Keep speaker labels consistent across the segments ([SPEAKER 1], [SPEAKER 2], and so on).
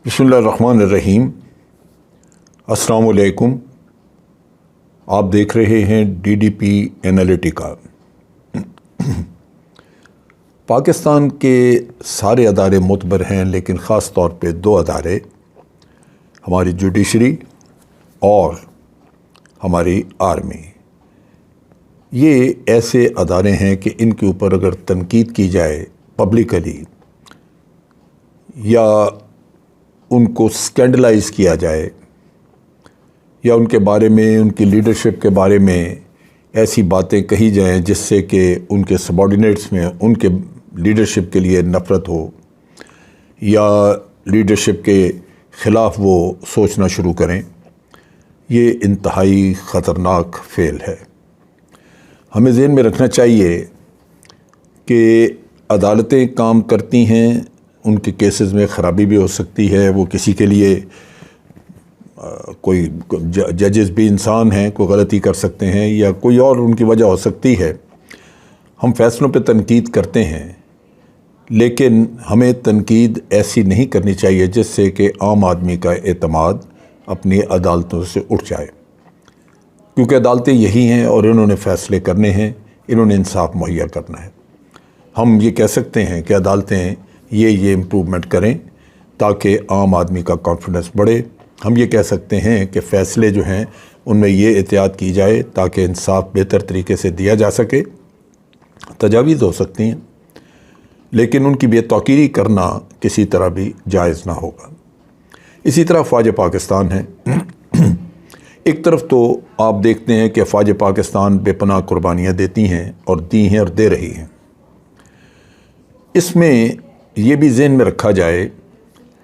[SPEAKER 1] بسم اللہ الرحمن الرحیم۔ السلام علیکم۔ آپ دیکھ رہے ہیں D D P Analytica. Pakistan کے سارے ادارے معتبر ہیں، لیکن خاص طور پہ دو ادارے، ہماری جوڈیشری اور ہماری آرمی، یہ ایسے ادارے ہیں کہ ان کے اوپر اگر تنقید کی جائے پبلکلی یا ان کو سکینڈلائز کیا جائے یا ان کے بارے میں، ان کی لیڈرشپ کے بارے میں ایسی باتیں کہی جائیں جس سے کہ ان کے سبارڈینیٹس میں ان کے لیڈرشپ کے لیے نفرت ہو یا لیڈرشپ کے خلاف وہ سوچنا شروع کریں، یہ انتہائی خطرناک فعل ہے۔ ہمیں ذہن میں رکھنا چاہیے کہ عدالتیں کام کرتی ہیں، ان کے کیسز میں خرابی بھی ہو سکتی ہے، وہ کسی کے لیے کوئی ججز بھی انسان ہیں، کوئی غلطی کر سکتے ہیں یا کوئی اور ان کی وجہ ہو سکتی ہے۔ ہم فیصلوں پہ تنقید کرتے ہیں، لیکن ہمیں تنقید ایسی نہیں کرنی چاہیے جس سے کہ عام آدمی کا اعتماد اپنی عدالتوں سے اٹھ جائے، کیونکہ عدالتیں یہی ہیں اور انہوں نے فیصلے کرنے ہیں، انہوں نے انصاف مہیا کرنا ہے۔ ہم یہ کہہ سکتے ہیں کہ عدالتیں یہ امپروومنٹ کریں تاکہ عام آدمی کا کانفیڈنس بڑھے۔ ہم یہ کہہ سکتے ہیں کہ فیصلے جو ہیں ان میں یہ احتیاط کی جائے تاکہ انصاف بہتر طریقے سے دیا جا سکے۔ تجاویز ہو سکتی ہیں، لیکن ان کی بے توقیری کرنا کسی طرح بھی جائز نہ ہوگا۔ اسی طرح فوج پاکستان ہے۔ ایک طرف تو آپ دیکھتے ہیں کہ فوج پاکستان بے پناہ قربانیاں دیتی ہیں اور دی ہیں اور دے رہی ہیں۔ اس میں یہ بھی ذہن میں رکھا جائے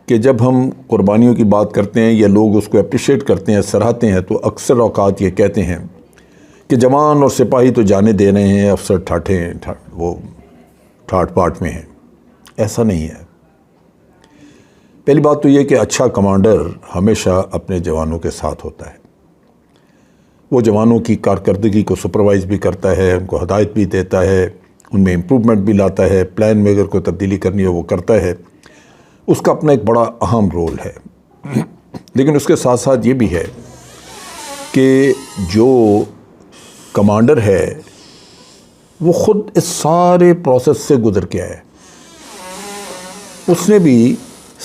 [SPEAKER 1] کہ جب ہم قربانیوں کی بات کرتے ہیں یا لوگ اس کو اپریشیٹ کرتے ہیں، سراہتے ہیں، تو اکثر اوقات یہ کہتے ہیں کہ جوان اور سپاہی تو جانے دے رہے ہیں، افسر ٹھاٹھے ہیں، وہ ٹھاٹ پاٹ میں ہیں۔ ایسا نہیں ہے۔ پہلی بات تو یہ کہ اچھا کمانڈر ہمیشہ اپنے جوانوں کے ساتھ ہوتا ہے، وہ جوانوں کی کارکردگی کو سپروائز بھی کرتا ہے، ان کو ہدایت بھی دیتا ہے، ان میں امپروومنٹ بھی لاتا ہے، پلان میں اگر کوئی تبدیلی کرنی ہو وہ کرتا ہے۔ اس کا اپنا ایک بڑا اہم رول ہے۔ لیکن اس کے ساتھ ساتھ یہ بھی ہے کہ جو کمانڈر ہے وہ خود اس سارے پروسیس سے گزر کے آیا ہے۔ اس نے بھی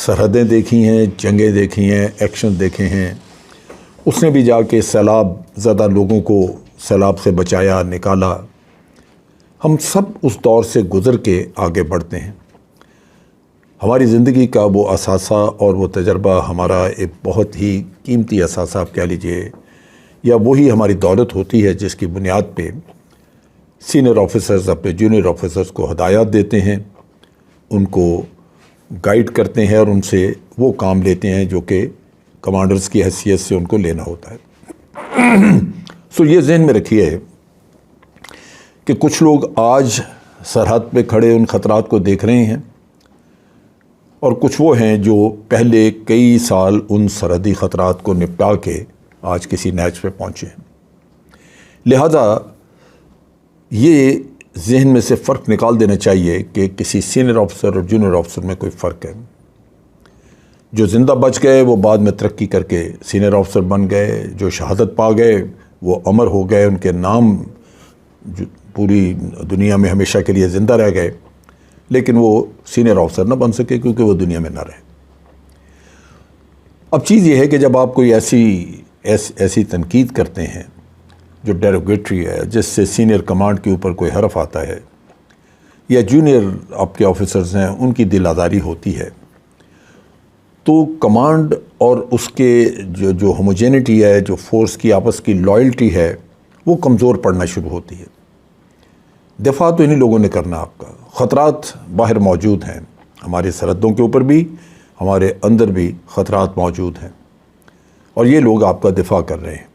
[SPEAKER 1] سرحدیں دیکھی ہیں، جنگیں دیکھی ہیں، ایکشن دیکھے ہیں۔ اس نے بھی جا کے سیلاب زدہ لوگوں کو سیلاب سے بچایا، نکالا۔ ہم سب اس دور سے گزر کے آگے بڑھتے ہیں۔ ہماری زندگی کا وہ اثاثہ اور وہ تجربہ ہمارا ایک بہت ہی قیمتی اثاثہ آپ کہہ لیجئے، یا وہی ہماری دولت ہوتی ہے جس کی بنیاد پہ سینئر آفیسرز اپنے جونیئر آفیسرز کو ہدایات دیتے ہیں، ان کو گائیڈ کرتے ہیں اور ان سے وہ کام لیتے ہیں جو کہ کمانڈرز کی حیثیت سے ان کو لینا ہوتا ہے۔ سو یہ ذہن میں رکھیے کہ کچھ لوگ آج سرحد پہ کھڑے ان خطرات کو دیکھ رہے ہیں، اور کچھ وہ ہیں جو پہلے کئی سال ان سرحدی خطرات کو نپٹا کے آج کسی نیچ پہ پہنچے ہیں۔ لہذا یہ ذہن میں سے فرق نکال دینا چاہیے کہ کسی سینئر آفیسر اور جونیئر آفیسر میں کوئی فرق ہے۔ جو زندہ بچ گئے وہ بعد میں ترقی کر کے سینئر آفیسر بن گئے، جو شہادت پا گئے وہ امر ہو گئے، ان کے نام پوری دنیا میں ہمیشہ کے لیے زندہ رہ گئے، لیکن وہ سینئر آفیسر نہ بن سکے کیونکہ وہ دنیا میں نہ رہے۔ اب چیز یہ ہے کہ جب آپ کوئی ایسی تنقید کرتے ہیں جو ڈیروگیٹری ہے، جس سے سینئر کمانڈ کے اوپر کوئی حرف آتا ہے یا جونیئر آپ کے آفیسرز ہیں ان کی دل آزاری ہوتی ہے، تو کمانڈ اور اس کے جو ہوموجینٹی ہے، جو فورس کی آپس کی لائلٹی ہے، وہ کمزور پڑنا شروع ہوتی ہے۔ دفاع تو انہی لوگوں نے کرنا آپ کا۔ خطرات باہر موجود ہیں، ہماری سرحدوں کے اوپر بھی، ہمارے اندر بھی خطرات موجود ہیں، اور یہ لوگ آپ کا دفاع کر رہے ہیں۔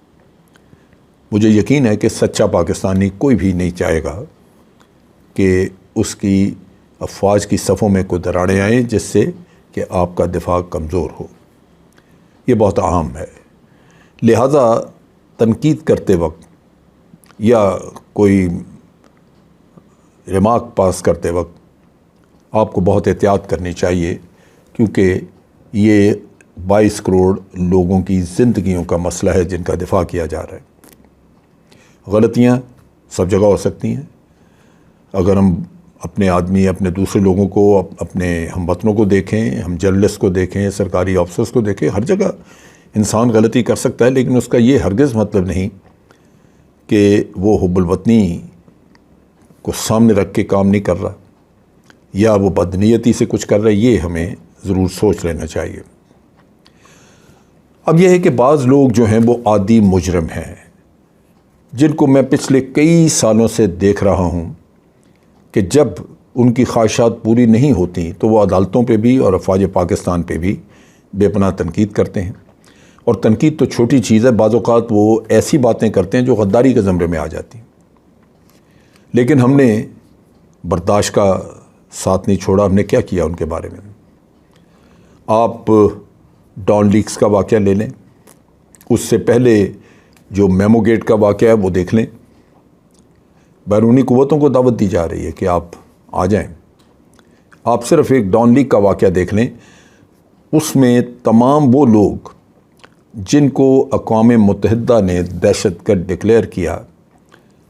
[SPEAKER 1] مجھے یقین ہے کہ سچا پاکستانی کوئی بھی نہیں چاہے گا کہ اس کی افواج کی صفوں میں کوئی دراڑیں آئیں جس سے کہ آپ کا دفاع کمزور ہو۔ یہ بہت اہم ہے۔ لہذا تنقید کرتے وقت یا کوئی ریمارک پاس کرتے وقت آپ کو بہت احتیاط کرنی چاہیے، کیونکہ یہ 22 کروڑ لوگوں کی زندگیوں کا مسئلہ ہے جن کا دفاع کیا جا رہا ہے۔ غلطیاں سب جگہ ہو سکتی ہیں۔ اگر ہم اپنے آدمی، اپنے دوسرے لوگوں کو، اپنے ہم وطنوں کو دیکھیں، ہم جرنلسٹ کو دیکھیں، سرکاری آفیسرز کو دیکھیں، ہر جگہ انسان غلطی کر سکتا ہے، لیکن اس کا یہ ہرگز مطلب نہیں کہ وہ حب الوطنی کو سامنے رکھ کے کام نہیں کر رہا یا وہ بدنیتی سے کچھ کر رہا ہے۔ یہ ہمیں ضرور سوچ لینا چاہیے۔ اب یہ ہے کہ بعض لوگ جو ہیں وہ عادی مجرم ہیں، جن کو میں پچھلے کئی سالوں سے دیکھ رہا ہوں کہ جب ان کی خواہشات پوری نہیں ہوتی تو وہ عدالتوں پہ بھی اور افواج پاکستان پہ بھی بے پناہ تنقید کرتے ہیں۔ اور تنقید تو چھوٹی چیز ہے، بعض اوقات وہ ایسی باتیں کرتے ہیں جو غداری کے زمرے میں آ جاتی ہیں، لیکن ہم نے برداشت کا ساتھ نہیں چھوڑا۔ ہم نے کیا کیا ان کے بارے میں؟ آپ ڈان لیکس کا واقعہ لے لیں، اس سے پہلے جو میمو گیٹ کا واقعہ ہے وہ دیکھ لیں۔ بیرونی قوتوں کو دعوت دی جا رہی ہے کہ آپ آ جائیں۔ آپ صرف ایک ڈان لیک کا واقعہ دیکھ لیں، اس میں تمام وہ لوگ جن کو اقوام متحدہ نے دہشت گرد ڈکلیئر کیا،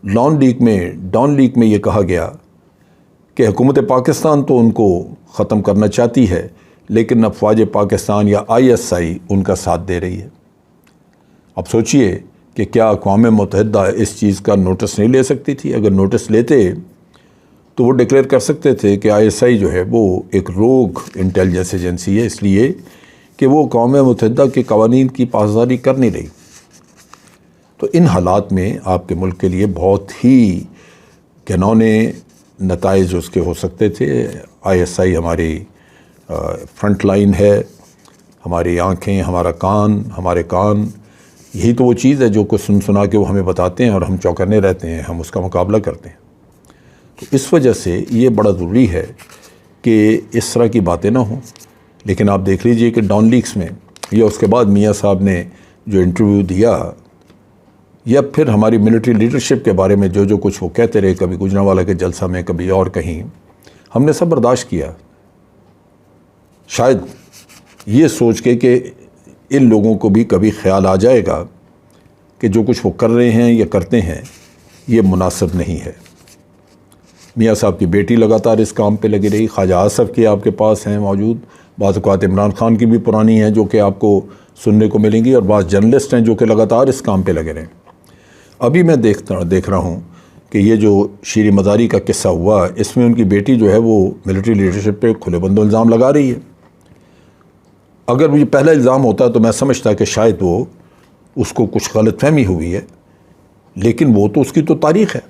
[SPEAKER 1] ڈان لیک میں یہ کہا گیا کہ حکومت پاکستان تو ان کو ختم کرنا چاہتی ہے، لیکن افواج پاکستان یا ISI ان کا ساتھ دے رہی ہے۔ اب سوچئے کہ کیا اقوام متحدہ اس چیز کا نوٹس نہیں لے سکتی تھی؟ اگر نوٹس لیتے تو وہ ڈکلیئر کر سکتے تھے کہ ISI جو ہے وہ ایک روگ انٹیلیجنس ایجنسی ہے، اس لیے کہ وہ اقوام متحدہ کے قوانین کی پاسداری کر نہیں رہی۔ تو ان حالات میں آپ کے ملک کے لیے بہت ہی گھنونے نتائج اس کے ہو سکتے تھے۔ ISI ہماری فرنٹ لائن ہے، ہماری آنکھیں، ہمارے کان، یہی تو وہ چیز ہے جو کچھ سنا کے وہ ہمیں بتاتے ہیں اور ہم چوکنے رہتے ہیں، ہم اس کا مقابلہ کرتے ہیں۔ تو اس وجہ سے یہ بڑا ضروری ہے کہ اس طرح کی باتیں نہ ہوں۔ لیکن آپ دیکھ لیجئے کہ ڈان لیکس میں یا اس کے بعد میاں صاحب نے جو انٹرویو دیا، یا پھر ہماری ملٹری لیڈرشپ کے بارے میں جو کچھ وہ کہتے رہے، کبھی گوجرانوالہ کے جلسہ میں، کبھی اور کہیں، ہم نے سب برداشت کیا، شاید یہ سوچ کے کہ ان لوگوں کو بھی کبھی خیال آ جائے گا کہ جو کچھ وہ کر رہے ہیں یا کرتے ہیں یہ مناسب نہیں ہے۔ میاں صاحب کی بیٹی لگاتار اس کام پہ لگی رہی، خواجہ آصف کی آپ کے پاس ہیں موجود، بعض اوقات عمران خان کی بھی پرانی ہیں جو کہ آپ کو سننے کو ملیں گی، اور بعض جرنلسٹ ہیں جو کہ لگاتار اس کام پہ لگے رہے ہیں۔ ابھی میں دیکھ رہا ہوں کہ یہ جو شیریں مزاری کا قصہ ہوا، اس میں ان کی بیٹی جو ہے وہ ملٹری لیڈرشپ پہ کھلے بندوں الزام لگا رہی ہے۔ اگر یہ پہلا الزام ہوتا تو میں سمجھتا کہ شاید وہ اس کو کچھ غلط فہمی ہوئی ہے، لیکن وہ تو اس کی تو تاریخ ہے،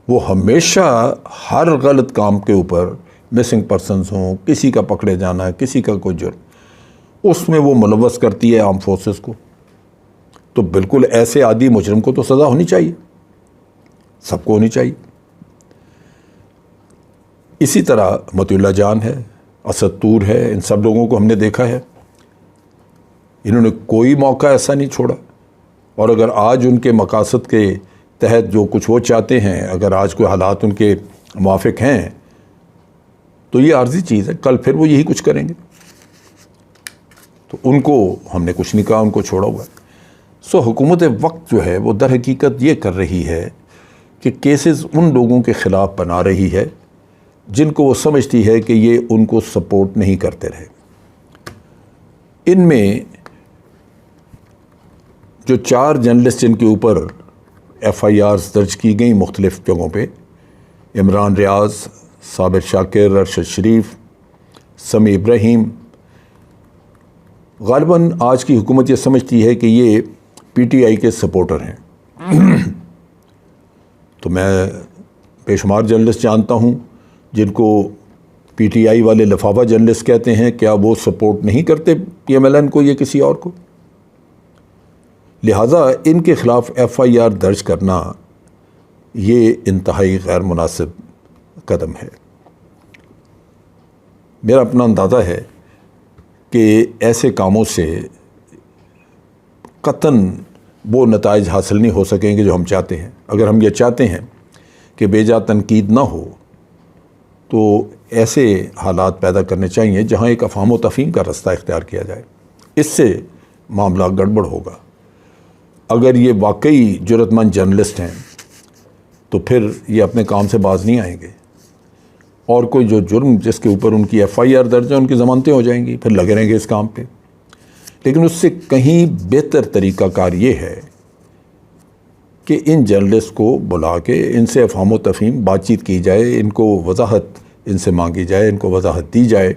[SPEAKER 1] وہ ہمیشہ ہر غلط کام کے اوپر مسنگ پرسنز ہوں، کسی کا پکڑے جانا، کسی کا کوئی جرم، اس میں وہ ملوث کرتی ہے آرم فورسز کو۔ تو بالکل ایسے عادی مجرم کو تو سزا ہونی چاہیے، سب کو ہونی چاہیے۔ اسی طرح مطیع اللہ جان ہے، اسد طور ہے، ان سب لوگوں کو ہم نے دیکھا ہے، انہوں نے کوئی موقع ایسا نہیں چھوڑا۔ اور اگر آج ان کے مقاصد کے تحت جو کچھ وہ چاہتے ہیں، اگر آج کوئی حالات ان کے موافق ہیں تو یہ عارضی چیز ہے، کل پھر وہ یہی کچھ کریں گے۔ تو ان کو ہم نے کچھ نہیں کہا، ان کو چھوڑا ہوا ہے۔ سو حکومت وقت جو ہے وہ در حقیقت یہ کر رہی ہے کہ کیسز ان لوگوں کے خلاف بنا رہی ہے جن کو وہ سمجھتی ہے کہ یہ ان کو سپورٹ نہیں کرتے رہے۔ ان میں جو 4 جرنلسٹ جن کے اوپر FIRs درج کی گئیں مختلف جگہوں پہ، عمران ریاض، صابر شاکر، ارشد شریف، سمیع ابراہیم، غالباً آج کی حکومت یہ سمجھتی ہے کہ یہ PTI کے سپورٹر ہیں۔ تو میں بے شمار جرنلسٹ جانتا ہوں جن کو PTI والے لفافہ جرنلسٹ کہتے ہیں، کیا وہ سپورٹ نہیں کرتے PMLN کو یا کسی اور کو؟ لہٰذا ان کے خلاف FIR درج کرنا یہ انتہائی غیر مناسب قدم ہے۔ میرا اپنا اندازہ ہے کہ ایسے کاموں سے قطعاً وہ نتائج حاصل نہیں ہو سکیں گے جو ہم چاہتے ہیں۔ اگر ہم یہ چاہتے ہیں کہ بے جا تنقید نہ ہو تو ایسے حالات پیدا کرنے چاہیے جہاں ایک افہام و تفہیم کا رستہ اختیار کیا جائے. اس سے معاملہ گڑبڑ ہوگا. اگر یہ واقعی جرأت مند جرنلسٹ ہیں تو پھر یہ اپنے کام سے باز نہیں آئیں گے، اور کوئی جو جرم جس کے اوپر ان کی FIR درج ہے ان کی ضمانتیں ہو جائیں گی، پھر لگے رہیں گے اس کام پہ. لیکن اس سے کہیں بہتر طریقہ کار یہ ہے کہ ان جرنلسٹ کو بلا کے ان سے افہام و تفہیم بات چیت کی جائے، ان کو وضاحت ان سے مانگی جائے، ان کو وضاحت دی جائے،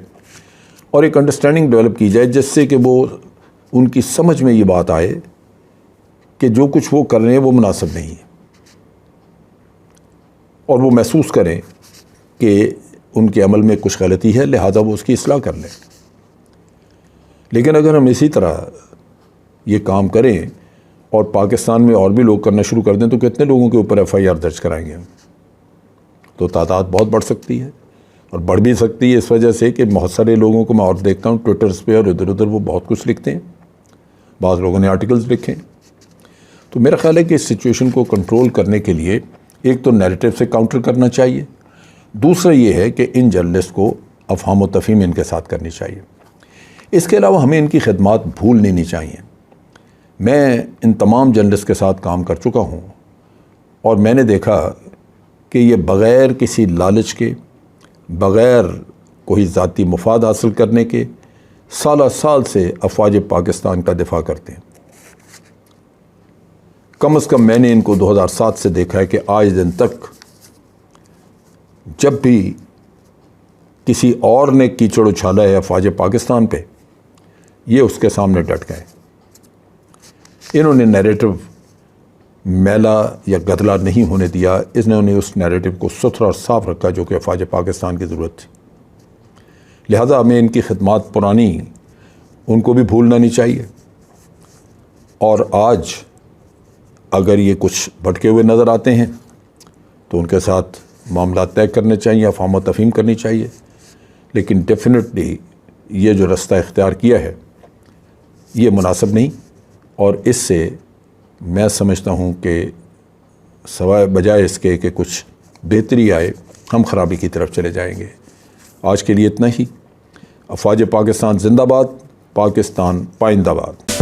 [SPEAKER 1] اور ایک انڈرسٹینڈنگ ڈیولپ کی جائے جس سے کہ وہ ان کی سمجھ میں یہ بات آئے کہ جو کچھ وہ کر رہے ہیں وہ مناسب نہیں ہے، اور وہ محسوس کریں کہ ان کے عمل میں کچھ غلطی ہے، لہذا وہ اس کی اصلاح کر لیں. لیکن اگر ہم اسی طرح یہ کام کریں اور پاکستان میں اور بھی لوگ کرنا شروع کر دیں تو کتنے لوگوں کے اوپر FIR درج کرائیں گے ہم؟ تو تعداد بہت بڑھ سکتی ہے، اور بڑھ بھی سکتی ہے اس وجہ سے کہ بہت سارے لوگوں کو میں اور دیکھتا ہوں ٹویٹرز پہ اور ادھر ادھر وہ بہت کچھ لکھتے ہیں. بعض لوگوں نے آرٹیکلز لکھے. تو میرا خیال ہے کہ اس سچویشن کو کنٹرول کرنے کے لیے ایک تو نیریٹو سے کاؤنٹر کرنا چاہیے، دوسرا یہ ہے کہ ان جرنلسٹ کو افہام و تفہیم ان کے ساتھ کرنی چاہیے. اس کے علاوہ ہمیں ان کی خدمات بھولنی نہیں چاہیے. میں ان تمام جرنلسٹ کے ساتھ کام کر چکا ہوں، اور میں نے دیکھا کہ یہ بغیر کسی لالچ کے، بغیر کوئی ذاتی مفاد حاصل کرنے کے سالہ سال سے افواج پاکستان کا دفاع کرتے ہیں. کم از کم میں نے ان کو 2007 سے دیکھا ہے کہ آج دن تک جب بھی کسی اور نے کیچڑ اچھالا ہے افواج پاکستان پہ، یہ اس کے سامنے ڈٹ گئے. انہوں نے نیریٹو میلا یا گدلا نہیں ہونے دیا، انہوں نے اس نیریٹو کو ستھرا اور صاف رکھا جو کہ افواج پاکستان کی ضرورت تھی. لہذا ہمیں ان کی خدمات پرانی ان کو بھی بھولنا نہیں چاہیے. اور آج اگر یہ کچھ بھٹکے ہوئے نظر آتے ہیں تو ان کے ساتھ معاملات طے کرنے چاہیے، افہام و تفہیم کرنی چاہیے. لیکن ڈیفینیٹلی یہ جو رستہ اختیار کیا ہے یہ مناسب نہیں، اور اس سے میں سمجھتا ہوں کہ سوائے بجائے اس کے کہ کچھ بہتری آئے، ہم خرابی کی طرف چلے جائیں گے. آج کے لیے اتنا ہی. افواج پاکستان زندہ باد، پاکستان پائندہ باد.